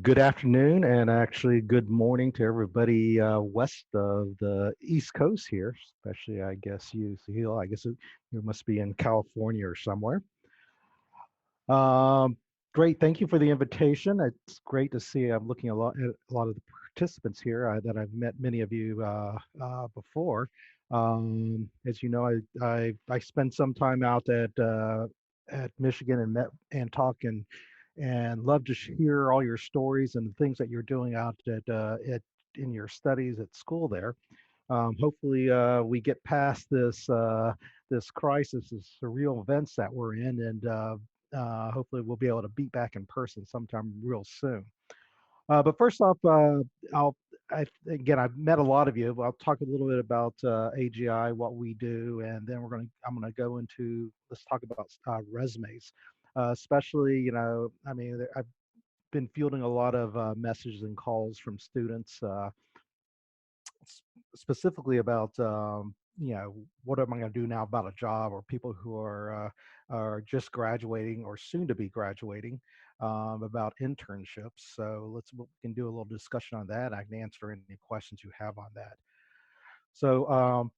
Good afternoon, and actually good morning to everybody west of the East Coast here, especially I guess you, Sahil. You must be in California or somewhere. Um, Great, thank you for the invitation. It's great to see. I'm looking at a lot of the participants here that I've met many of you before. As you know, I spent some time out at Michigan and met and talk and love to hear all your stories and the things that you're doing out at in your studies at school there. Hopefully, we get past this crisis, this surreal events that we're in, and hopefully we'll be able to be back in person sometime real soon. But first off, I'll again I've met a lot of you. I'll talk a little bit about AGI, what we do, and then I'm gonna go into let's talk about resumes, especially I mean I've been fielding a lot of messages and calls from students. Specifically about what am I going to do now about a job, or people who are just graduating or soon to be graduating, about internships. So we can do a little discussion on that. I can answer any questions you have on that. So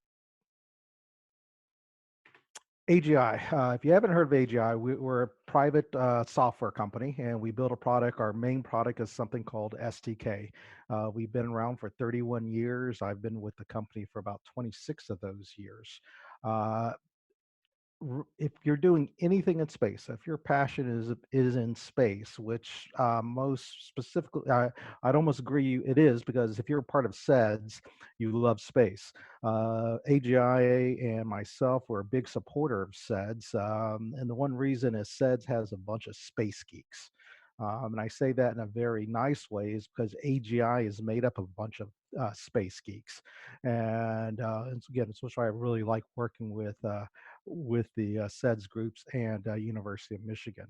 AGI, if you haven't heard of AGI, we're a private software company, and we build a product. Our main product is something called SDK. We've been around for 31 years. I've been with the company for about 26 of those years. Uh, if you're doing anything in space, if your passion is in space, which most specifically, I'd almost agree it is, because if you're part of SEDS, you love space. AGI and myself were a big supporter of SEDS, and the one reason is SEDS has a bunch of space geeks. And I say that in a very nice way, is because AGI is made up of a bunch of space geeks, and again, it's why I really like working with the SEDS groups and University of Michigan.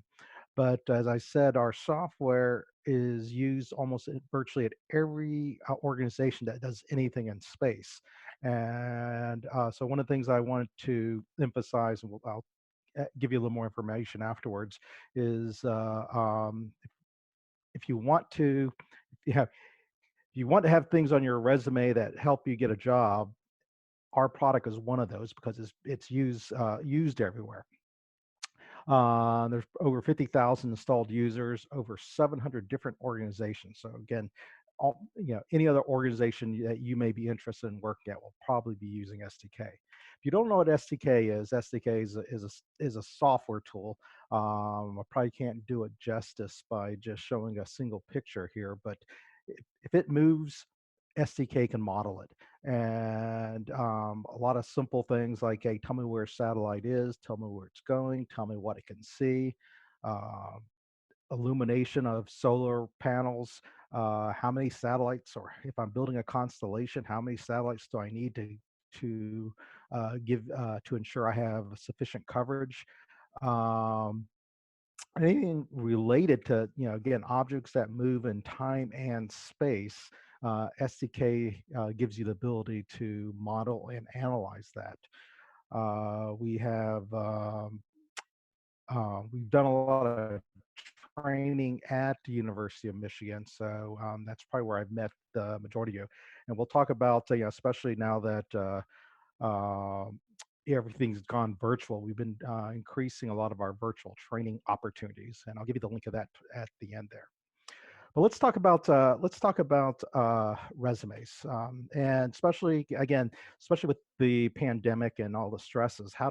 But as I said, our software is used almost virtually at every organization that does anything in space. And so one of the things I wanted to emphasize, and I'll give you a little more information afterwards, is if you want to, if you want to have things on your resume that help you get a job, our product is one of those, because it's used everywhere. There's over 50,000 installed users, over 700 different organizations. So again, any other organization that you may be interested in working at will probably be using SDK. If you don't know what SDK is, SDK is a software tool. I probably can't do it justice by just showing a single picture here, but if it moves, SDK can model it. And a lot of simple things like, hey, tell me where a satellite is, tell me where it's going, tell me what it can see, uh, illumination of solar panels, how many satellites, or if I'm building a constellation, how many satellites do I need to ensure I have sufficient coverage. Um, Anything related to, again, objects that move in time and space, SDK gives you the ability to model and analyze that. We've done a lot of training at the University of Michigan, so that's probably where I've met the majority of you. And we'll talk about, especially now that everything's gone virtual. We've been increasing a lot of our virtual training opportunities, and I'll give you the link of that at the end there. But let's talk about resumes, and especially again, especially with the pandemic and all the stresses. How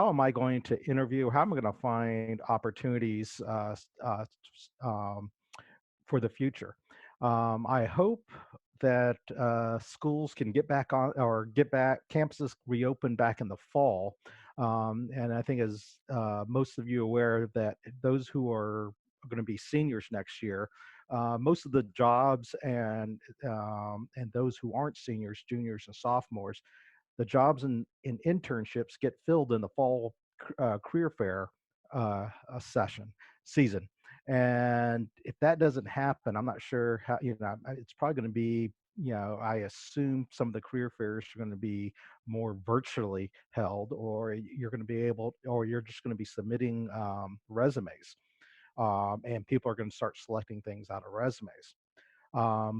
am I going to interview? How am I going to find opportunities for the future? I hope that schools can get back on, or get back, campuses reopen back in the fall. And I think, as most of you are aware, that those who are going to be seniors next year, most of the jobs and those who aren't seniors, juniors and sophomores, the jobs in internships get filled in the fall career fair session season. And if that doesn't happen, I'm not sure how, it's probably going to be, I assume some of the career fairs are going to be more virtually held, or you're going to be able, or you're just going to be submitting resumes. and people are going to start selecting things out of resumes.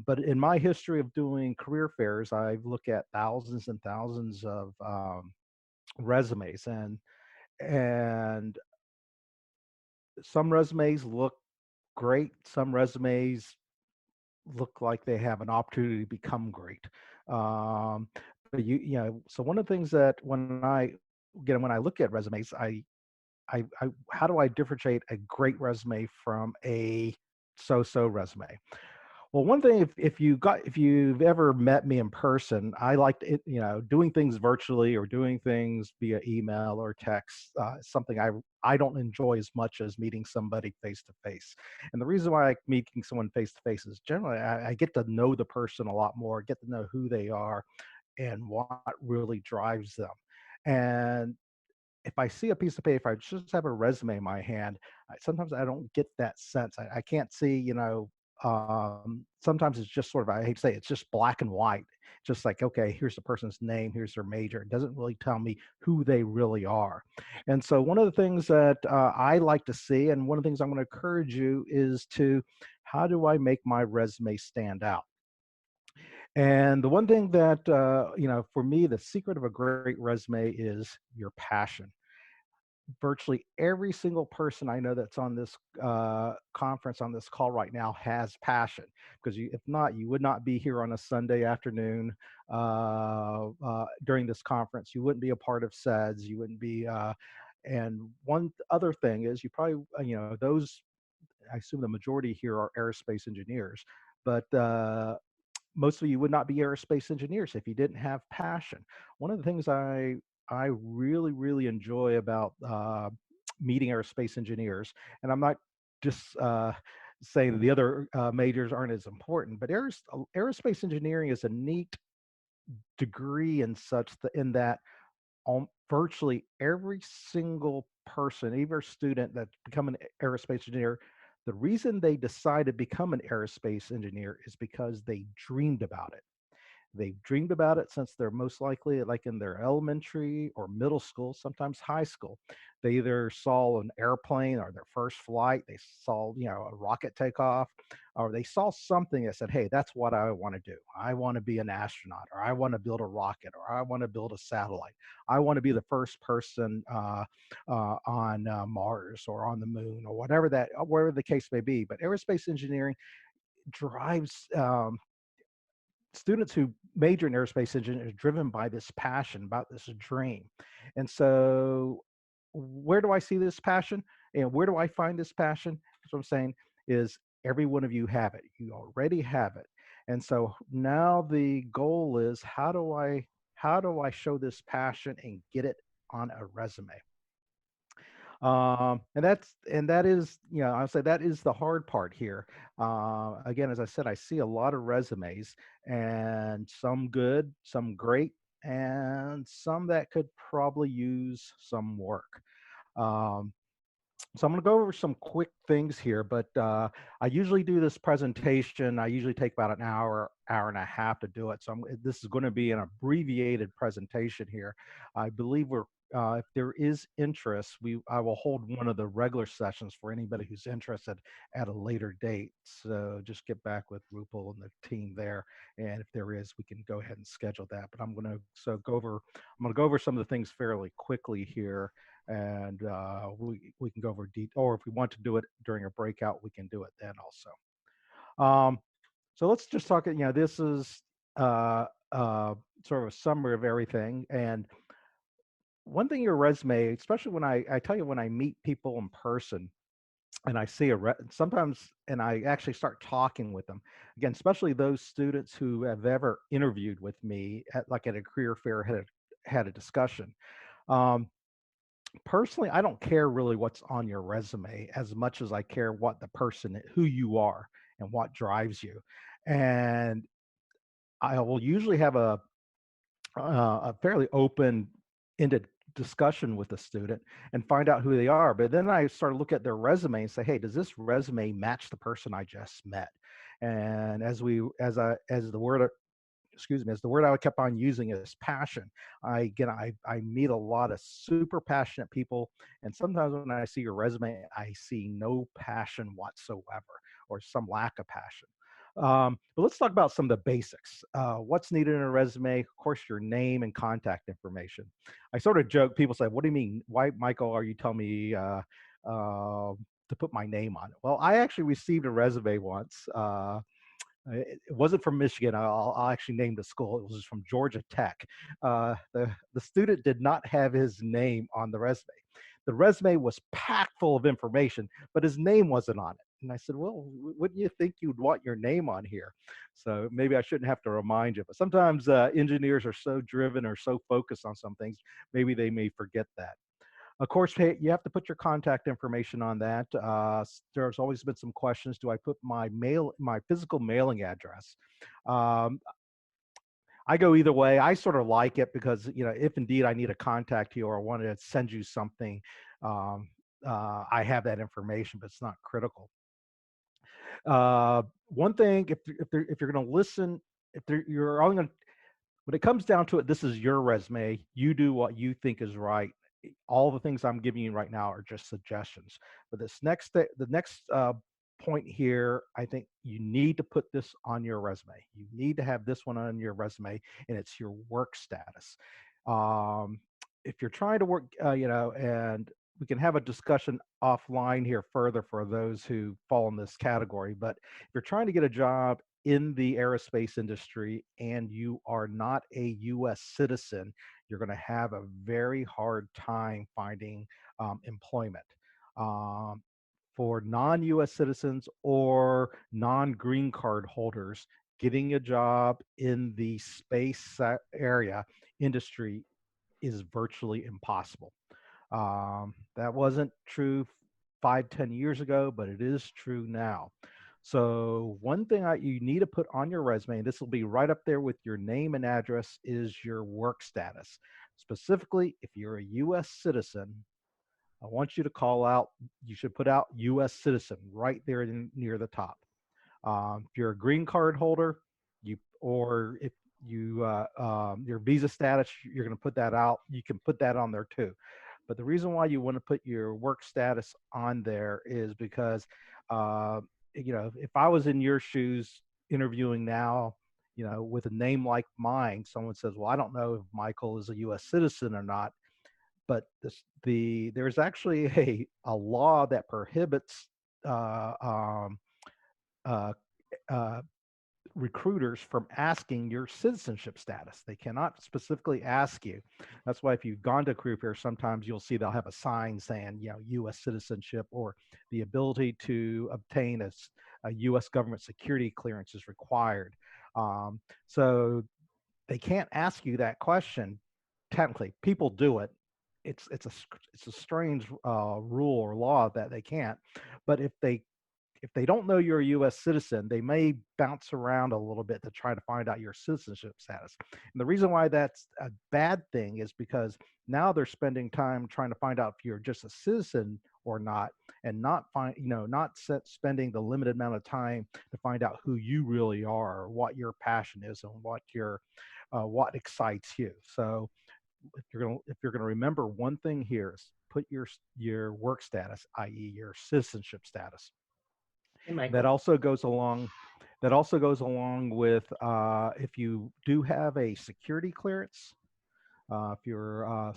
But in my history of doing career fairs, I've looked at thousands and thousands of resumes, and some resumes look great. Some resumes look like they have an opportunity to become great. Um, but so one of the things that when I look at resumes, I how do I differentiate a great resume from a so-so resume? Well, one thing, if you've ever met me in person, I like it, doing things virtually or doing things via email or text. Something I don't enjoy as much as meeting somebody face to face. And the reason why I like meeting someone face to face is generally I get to know the person a lot more, get to know who they are, and what really drives them. And if I see a piece of paper, if I just have a resume in my hand, sometimes I don't get that sense. I can't see, sometimes it's just sort of, I hate to say it, it's just black and white. Just like, okay, here's the person's name, here's their major. It doesn't really tell me who they really are. And so, one of the things that I like to see, and one of the things I'm going to encourage you is to, how do I make my resume stand out? And the one thing that, for me, the secret of a great resume is your passion. Virtually every single person I know that's on this conference, on this call right now, has passion. Because if not, you would not be here on a Sunday afternoon during this conference. You wouldn't be a part of SEDS. You wouldn't be. And one other thing is, you probably, those. I assume the majority here are aerospace engineers, but most of you would not be aerospace engineers if you didn't have passion. One of the things I really really enjoy about meeting aerospace engineers, and I'm not just saying the other majors aren't as important, but aerospace engineering is a neat degree in in that virtually every single person, even a student that's become an aerospace engineer, the reason they decide to become an aerospace engineer is because they dreamed about it. They've dreamed about it since they're most likely like in their elementary or middle school, sometimes high school. They either saw an airplane or their first flight, they saw, a rocket take off, or they saw something that said, hey, that's what I want to do. I want to be an astronaut, or I want to build a rocket, or I want to build a satellite. I want to be the first person on Mars or on the moon or whatever the case may be. But aerospace engineering drives students who major in aerospace engineering are driven by this passion, about this dream. And so, where do I see this passion? And where do I find this passion? That's what I'm saying is, every one of you have it. You already have it. And so now the goal is, how do I show this passion and get it on a resume? And that is, I'll say that is the hard part here. Again, as I said, I see a lot of resumes, and some good, some great, and some that could probably use some work. Um, so I'm going to go over some quick things here, but I usually do this presentation. I usually take about an hour, hour and a half to do it. So this is going to be an abbreviated presentation here. I believe if there is interest, I will hold one of the regular sessions for anybody who's interested at a later date. So just get back with Rupal and the team there, and if there is, we can go ahead and schedule that. But I'm going to go over some of the things fairly quickly here, and we can go over or if we want to do it during a breakout, we can do it then also. So let's just talk. This is uh, uh, sort of a summary of everything. And one thing, your resume, especially when I tell you, when I meet people in person and I see sometimes, and I actually start talking with them again, especially those students who have ever interviewed with me at a career fair, had a discussion. Um, Personally, I don't care really what's on your resume as much as I care who you are and what drives you. And I will usually have a fairly open-ended discussion with the student and find out who they are. But then I start to look at their resume and say, hey, does this resume match the person I just met? And as the word excuse me, is the word I kept on using is passion. I meet a lot of super passionate people, and sometimes when I see your resume, I see no passion whatsoever, or some lack of passion. But let's talk about some of the basics. What's needed in a resume? Of course, your name and contact information. I sort of joke. People say, "What do you mean? Why, Michael, are you telling me to put my name on it?" Well, I actually received a resume once. It wasn't from Michigan. I'll actually name the school. It was from Georgia Tech. The student did not have his name on the resume. The resume was packed full of information, but his name wasn't on it. And I said, "Well, wouldn't you think you'd want your name on here?" So maybe I shouldn't have to remind you. But sometimes engineers are so driven or so focused on some things, maybe they may forget that. Of course, hey, you have to put your contact information on that. There's always been some questions. Do I put my physical mailing address? Um, I go either way. I sort of like it because, if indeed I need to contact you or I want to send you something, um, I have that information, but it's not critical. One thing, if you're going to listen, you're only going to, when it comes down to it, this is your resume. You do what you think is right. All the things I'm giving you right now are just suggestions. But the next point here, I think you need to put this on your resume. You need to have this one on your resume, and it's your work status. Um, if you're trying to work, and we can have a discussion offline here further for those who fall in this category. But if you're trying to get a job in the aerospace industry and you are not a US citizen, you're going to have a very hard time finding employment. Um, for non US citizens or non green card holders, getting a job in the area industry is virtually impossible. That wasn't true 5, 10 years ago, but it is true now. So one thing you need to put on your resume, and this will be right up there with your name and address, is your work status. Specifically, if you're a U.S. citizen, I want you to call out, you should put out U.S. citizen right there near the top. If you're a green card holder, or if your visa status, you're going to put that out. You can put that on there too. But the reason why you want to put your work status on there is because, uh, if I was in your shoes interviewing now, with a name like mine, someone says, "Well, I don't know if Michael is a U.S. citizen or not." But there's actually a law that prohibits uh, um, uh, uh, recruiters from asking your citizenship status. They cannot specifically ask you. That's why if you've gone to career fair, sometimes you'll see they'll have a sign saying, U.S. citizenship, or the ability to obtain a U.S. government security clearance is required. So they can't ask you that question. Technically, people do it. It's a strange rule or law that they can't. But if they don't know you're a U.S. citizen, they may bounce around a little bit to try to find out your citizenship status. And the reason why that's a bad thing is because now they're spending time trying to find out if you're just a citizen or not, and not spending the limited amount of time to find out who you really are, or what your passion is, and what excites you. So if you're gonna remember one thing here is put your work status, i.e., your citizenship status. Hey, That Michael. also goes along. That also goes along with if you do have a security clearance. If you were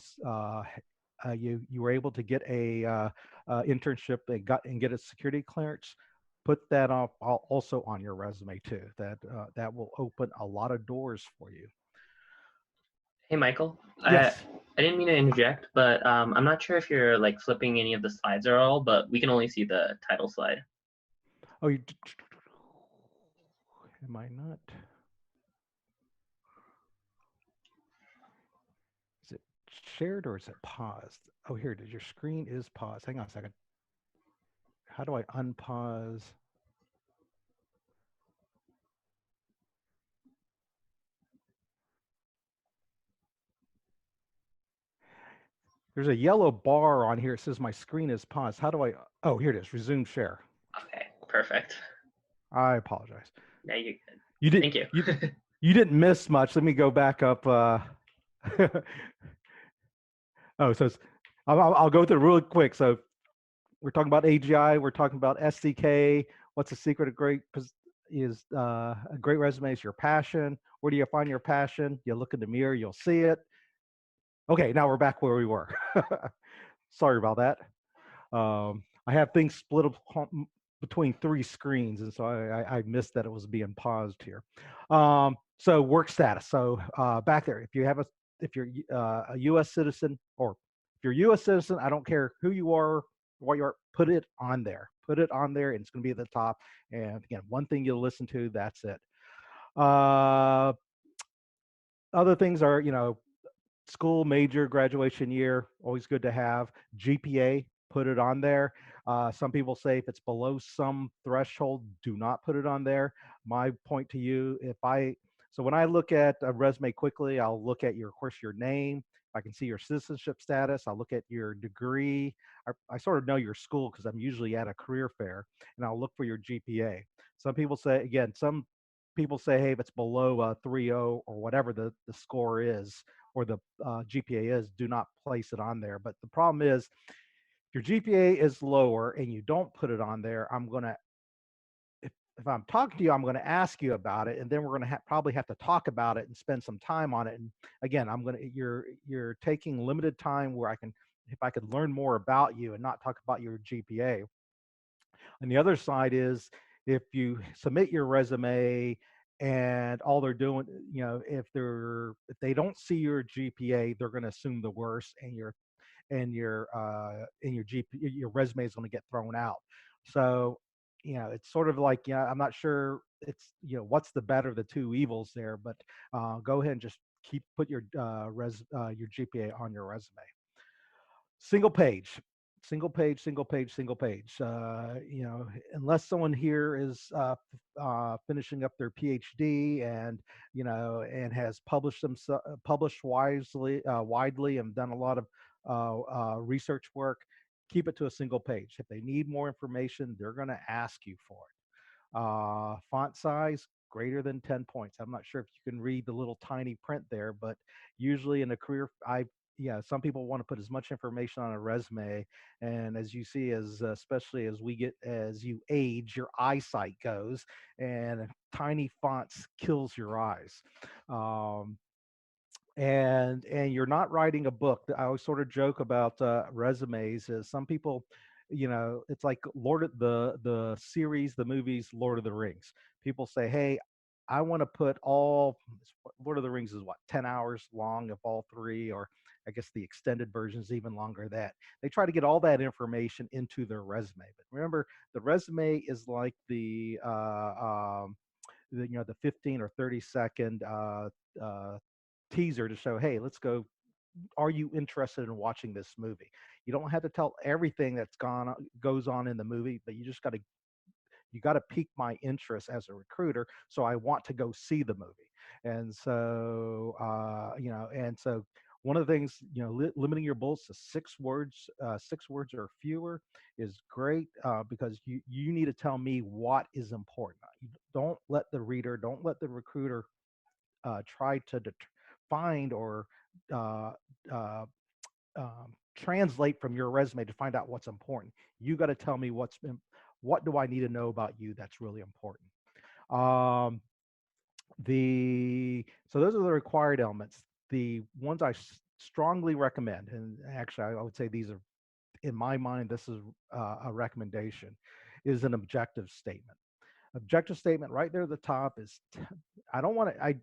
able to get a internship and get a security clearance, put that up also on your resume too. That will open a lot of doors for you. Hey, Michael. Yes. I didn't mean to interject, but I'm not sure if you're like flipping any of the slides at all, but we can only see the title slide. Oh, am I not? Is it shared or is it paused? Oh, here it is. Your screen is paused. Hang on a second. How do I unpause? There's a yellow bar on here. It says my screen is paused. How do I? Oh, here it is. Resume share. Okay, perfect. I apologize. Yeah, you good. You did. Thank you. You didn't miss much. Let me go back up. Oh, so I'll go through really quick. So we're talking about AGI. We're talking about SDK. What's the secret of great is a great resume is your passion. Where do you find your passion? You look in the mirror, you'll see it. Okay, now we're back where we were. Sorry about that. I have things split up between three screens, and so I missed that it was being paused here. So work status. So back there, if you're a U.S. citizen, or if you're a U.S. citizen, I don't care who you are, what you are, put it on there. Put it on there, and it's going to be at the top. And again, one thing you'll listen to. That's it. Uh, Other things are, school major, graduation year, always good to have. GPA, put it on there. Some people say if it's below some threshold, do not put it on there. My point to you, so when I look at a resume quickly, I'll look at of course, your name. I can see your citizenship status. I'll look at your degree. I sort of know your school because I'm usually at a career fair, and I'll look for your GPA. Some people say, hey, if it's below 3.0 or whatever the score is, or the GPA is, do not place it on there. But the problem is, if your GPA is lower and you don't put it on there, if I'm talking to you, I'm going to ask you about it, and then we're going to probably have to talk about it and spend some time on it. And again, you're taking limited time where if I could learn more about you and not talk about your GPA. And the other side is, if you submit your resume and all they're doing, if they don't see your GPA, they're going to assume the worst, and your resume is going to get thrown out. So, it's sort of like, I'm not sure it's, what's the better of the two evils there, but go ahead and just put your GPA on your resume. Single page, single page, single page, single page. Unless someone here is finishing up their PhD, and has published widely, and done a lot of research work, keep it to a single page. If they need more information, they're going to ask you for it. Font size greater than 10 points. I'm not sure if you can read the little tiny print there, but usually in a career, some people want to put as much information on a resume, and as you see, especially as you age, your eyesight goes, and tiny fonts kills your eyes. Um, and you're not writing a book. I always sort of joke about resumes. Is some people, it's like the series, the movies, Lord of the Rings. People say, hey, I want to put all Lord of the Rings is what, 10 hours long, if all three, or I guess the extended version is even longer. That they try to get all that information into their resume. But remember, the resume is like the 15 or 30-second teaser to show, hey, let's go. Are you interested in watching this movie? You don't have to tell everything goes on in the movie, but you got to pique my interest as a recruiter, so I want to go see the movie. And so one of the things, limiting your bullets to 6 words, 6 words or fewer, is great, because you need to tell me what is important. You don't let the recruiter try to find or uh, uh, translate from your resume to find out what's important. You got to tell me what do I need to know about you that's really important. Um, so those are the required elements. The ones I strongly recommend, and actually I would say these are, in my mind, this is a recommendation, is an objective statement. Objective statement right there at the top is, I don't want to,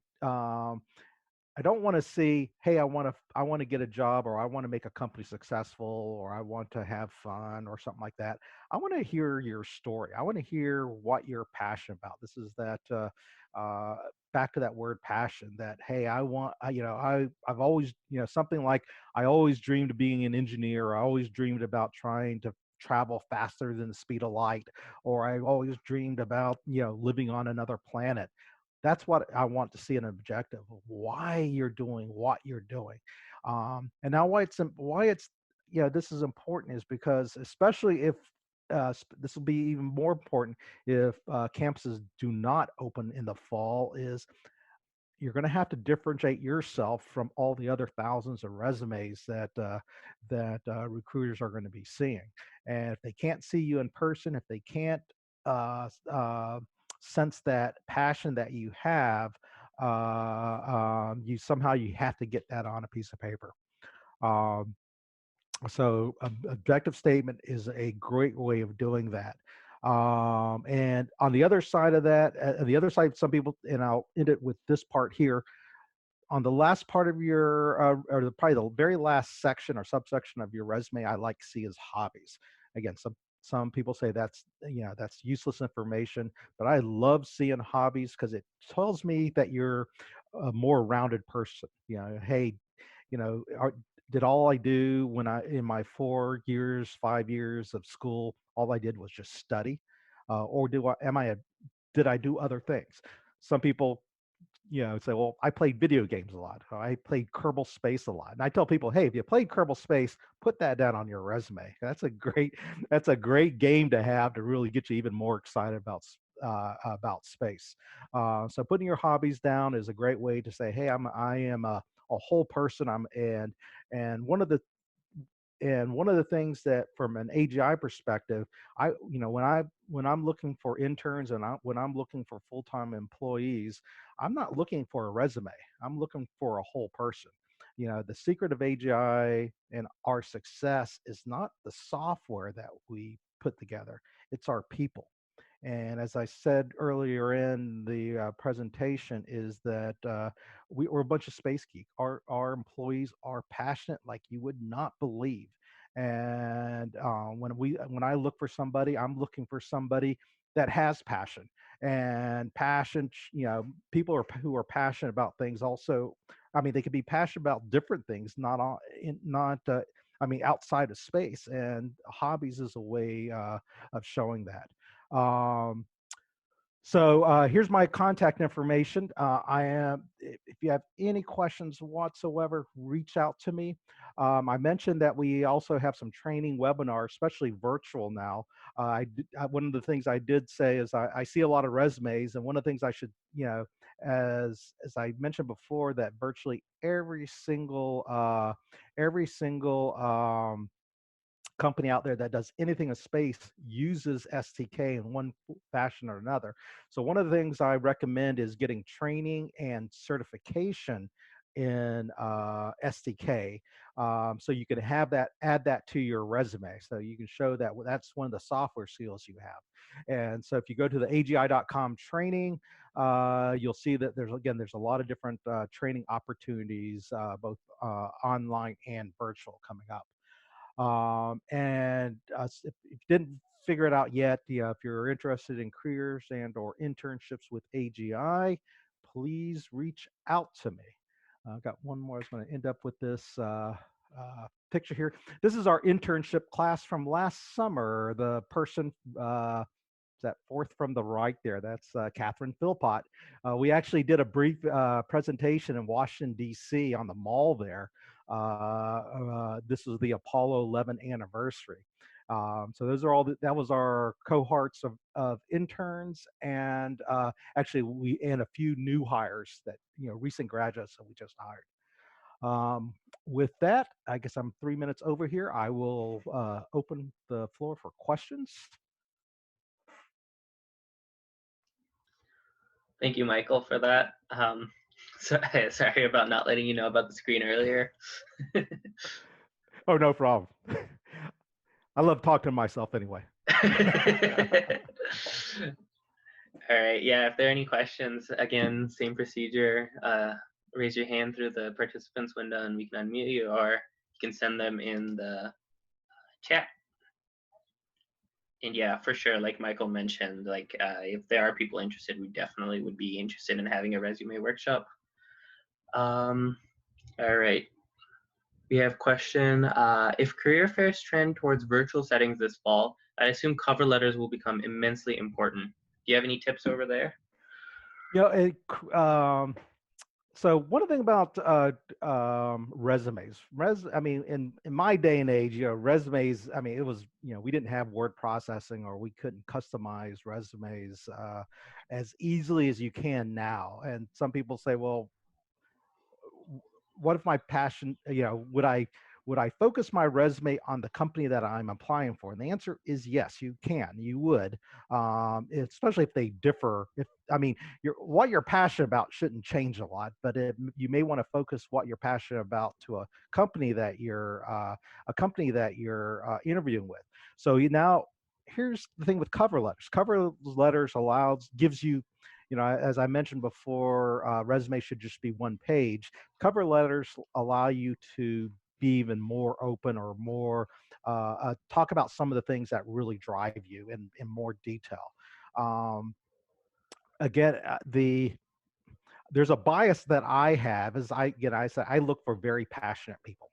I don't want to see, hey, I want to get a job, or I want to make a company successful, or I want to have fun, or something like that. I want to hear your story. I want to hear what you're passionate about. This is that uh, back to that word passion. That, hey, I've always, something like, I always dreamed of being an engineer. I always dreamed about trying to travel faster than the speed of light, or I always dreamed about, living on another planet. That's what I want to see, an objective of why you're doing what you're doing. And now this is important is because, especially if this will be even more important if campuses do not open in the fall, is you're going to have to differentiate yourself from all the other thousands of resumes that recruiters are going to be seeing. And if they can't see you in person, if they can't uh, uh, sense that passion that you have, you somehow you have to get that on a piece of paper. Um, so objective statement is a great way of doing that. And on the other side of that, the other side, some people, and I'll end it with this part here, on the last part of your or probably the very last section or subsection of your resume, I like to see is hobbies. Again, some people say that's, that's useless information, but I love seeing hobbies because it tells me that you're a more rounded person. Hey, did all I do when I in my 4 years, 5 years of school, all I did was just study, or do I am I a did I do other things? Some people say, well, I played video games a lot. Or I played Kerbal Space a lot. And I tell people, hey, if you played Kerbal Space, put that down on your resume. That's a great game to have to really get you even more excited about space. So putting your hobbies down is a great way to say, hey, I am a whole person. And one of the things that from an AGI perspective, when I'm looking for interns and when I'm looking for full-time employees, I'm not looking for a resume. I'm looking for a whole person. The secret of AGI and our success is not the software that we put together, it's our people. And as I said earlier in the presentation, is that we're a bunch of space geeks. Our employees are passionate like you would not believe. And when I look for somebody, I'm looking for somebody that has passion. And passion, people who are passionate about things also. I mean, they could be passionate about different things, not on, not. I mean, outside of space, and hobbies is a way of showing that. Um, so here's my contact information. If you have any questions whatsoever, reach out to me. I mentioned that we also have some training webinars, especially virtual now. One of the things I did say is I see a lot of resumes, and one of the things I should, as I mentioned before, that virtually every single company out there that does anything in space uses STK in one fashion or another. So one of the things I recommend is getting training and certification in STK, so you can add that to your resume, so you can show that that's one of the software skills you have. And so if you go to the AGI.com training, you'll see that there's a lot of different training opportunities, both online and virtual, coming up. And if you didn't figure it out yet, if you're interested in careers and or internships with AGI, please reach out to me. I've got one more. I was going to end up with this picture here. This is our internship class from last summer. The person that fourth from the right there, that's Catherine Philpott. We actually did a brief presentation in Washington, D.C. on the mall there. This was the Apollo 11 anniversary. So those are that was our cohorts of interns, and actually and a few new hires that, recent graduates that we just hired. With that, I guess I'm 3 minutes over here. I will open the floor for questions. Thank you, Michael, for that. Sorry about not letting you know about the screen earlier. Oh, no problem. I love talking to myself anyway. All right. Yeah. If there are any questions, again, same procedure. Raise your hand through the participants window and we can unmute you, or you can send them in the chat. And yeah, for sure, like Michael mentioned, like if there are people interested, we definitely would be interested in having a resume workshop. All right. We have a question. If career fairs trend towards virtual settings this fall, I assume cover letters will become immensely important. Do you have any tips over there? You know, So one thing about resumes, I mean, in my day and age, resumes. I mean, it was, we didn't have word processing, or we couldn't customize resumes as easily as you can now. And some people say, well, what if my passion, would I focus my resume on the company that I'm applying for? And the answer is yes, you would, especially if they differ. If I mean, what you're passionate about shouldn't change a lot, but you may want to focus what you're passionate about to a company that you're interviewing with. So now, here's the thing with cover letters. Cover letters gives you, as I mentioned before, resume should just be one page. Cover letters allow you to be even more open, or more talk about some of the things that really drive you in more detail. Um, Again, there's a bias that I have, is I said I look for very passionate people.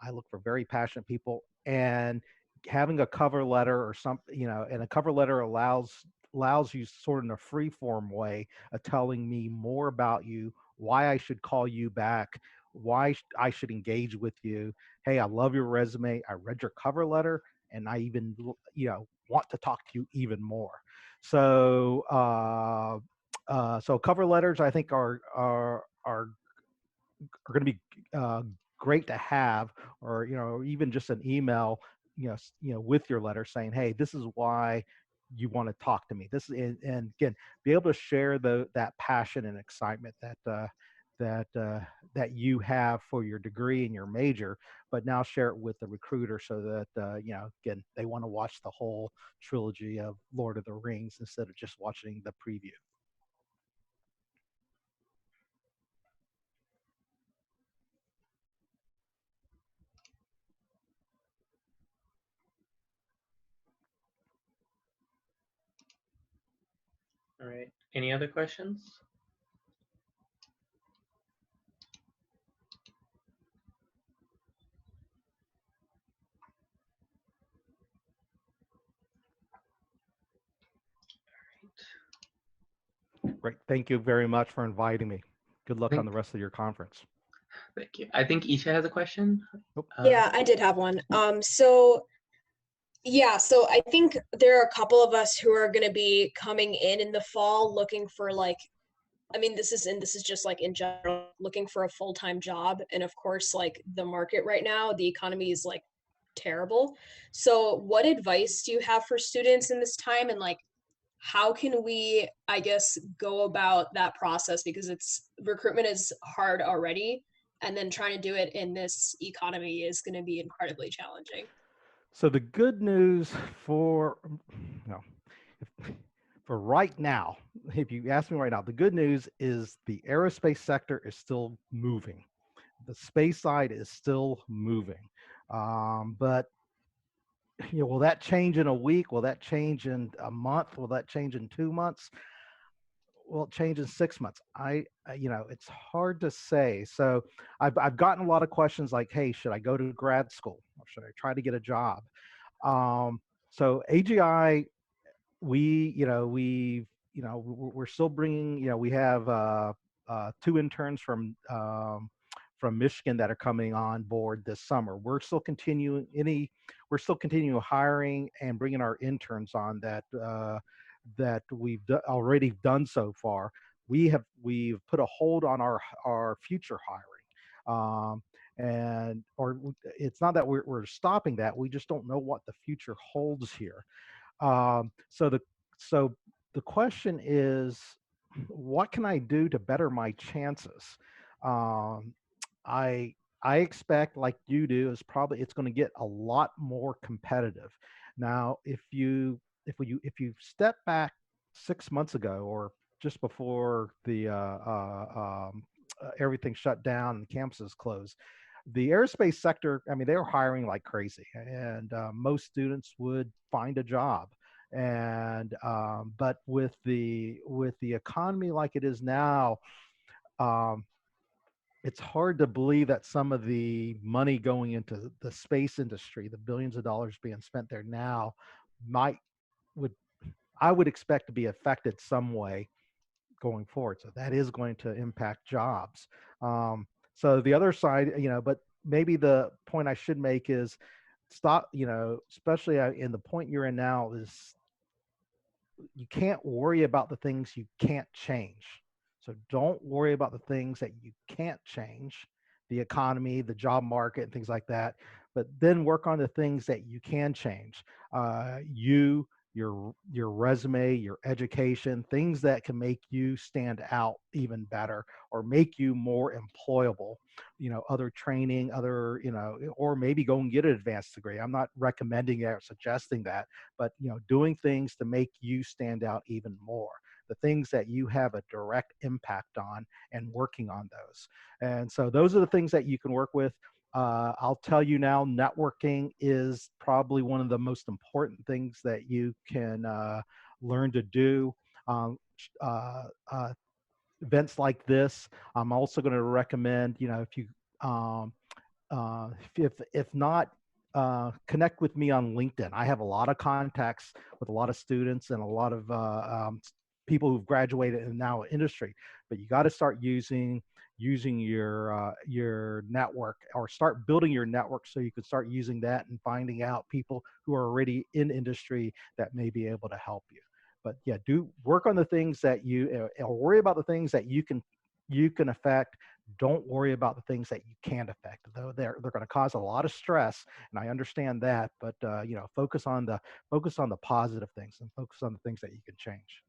I look for very passionate people, and having a cover letter or something, and a cover letter allows you sort of in a free form way of telling me more about you, why I should call you back, why I should engage with you. Hey, I love your resume. I read your cover letter, and I even want to talk to you even more. So so cover letters, I think, are going to be great to have, or even just an email, with your letter saying, hey, this is why you want to talk to me. This is, and again, be able to share that passion and excitement that that you have for your degree and your major, but now share it with the recruiter, so that again, they want to watch the whole trilogy of Lord of the Rings instead of just watching the preview. All right. Any other questions? Great. Thank you very much for inviting me. Good I luck on think. the rest of your conference. Thank you. I think Isha has a question. Oh, Yeah, I did have one. So I think there are a couple of us who are going to be coming in the fall looking for like, I mean, this is just like in general looking for a full-time job, and of course, like the market right now, the economy is like terrible. So what advice do you have for students in this time, and like how can we, I guess, go about that process, because it's recruitment is hard already, and then trying to do it in this economy is going to be incredibly challenging. so the good news for no, for right now, if you ask me right now, the good news is the aerospace sector is still moving. The space side is still moving, but will that change in a week? Will that change in a month? Will that change in 2 months? Will it change in 6 months? It's hard to say. So I've gotten a lot of questions like, hey, should I go to grad school, or should I try to get a job? So AGI, we're still bringing, we have two interns from Michigan that are coming on board this summer. We're still continuing hiring and bringing our interns on that we've already done so far. We've put a hold on our future hiring. And or it's not that we're stopping that, we just don't know what the future holds here. um, so the so the question is, what can I do to better my chances? Um, I I expect, like you do, is probably it's going to get a lot more competitive. Now, if you step back 6 months ago, or just before the everything shut down and campuses closed, the aerospace sector, I mean, they were hiring like crazy, and most students would find a job. And but with the economy like it is now, um, it's hard to believe that some of the money going into the space industry, the billions of dollars being spent there now, might would I would expect to be affected some way going forward. So that is going to impact jobs. So the other side, but maybe the point I should make is stop, especially in the point you're in now, is you can't worry about the things you can't change. So don't worry about the things that you can't change, the economy, the job market, and things like that. But then work on the things that you can change. Your resume, your education, things that can make you stand out even better or make you more employable. Other training, or maybe go and get an advanced degree. I'm not recommending that or suggesting that, but doing things to make you stand out even more, the things that you have a direct impact on, and working on those. And so those are the things that you can work with. I'll tell you now, networking is probably one of the most important things that you can learn to do. um, uh, uh, Events like this, I'm also going to recommend, if you um, if not, connect with me on LinkedIn. I have a lot of contacts with a lot of students and a lot of people who've graduated in now industry. But you got to start using your network, or start building your network so you can start using that and finding out people who are already in industry that may be able to help you. But yeah, do work on the things that or worry about the things that you can affect. Don't worry about the things that you can't affect, though they're going to cause a lot of stress, and I understand that. But focus on the positive things, and focus on the things that you can change.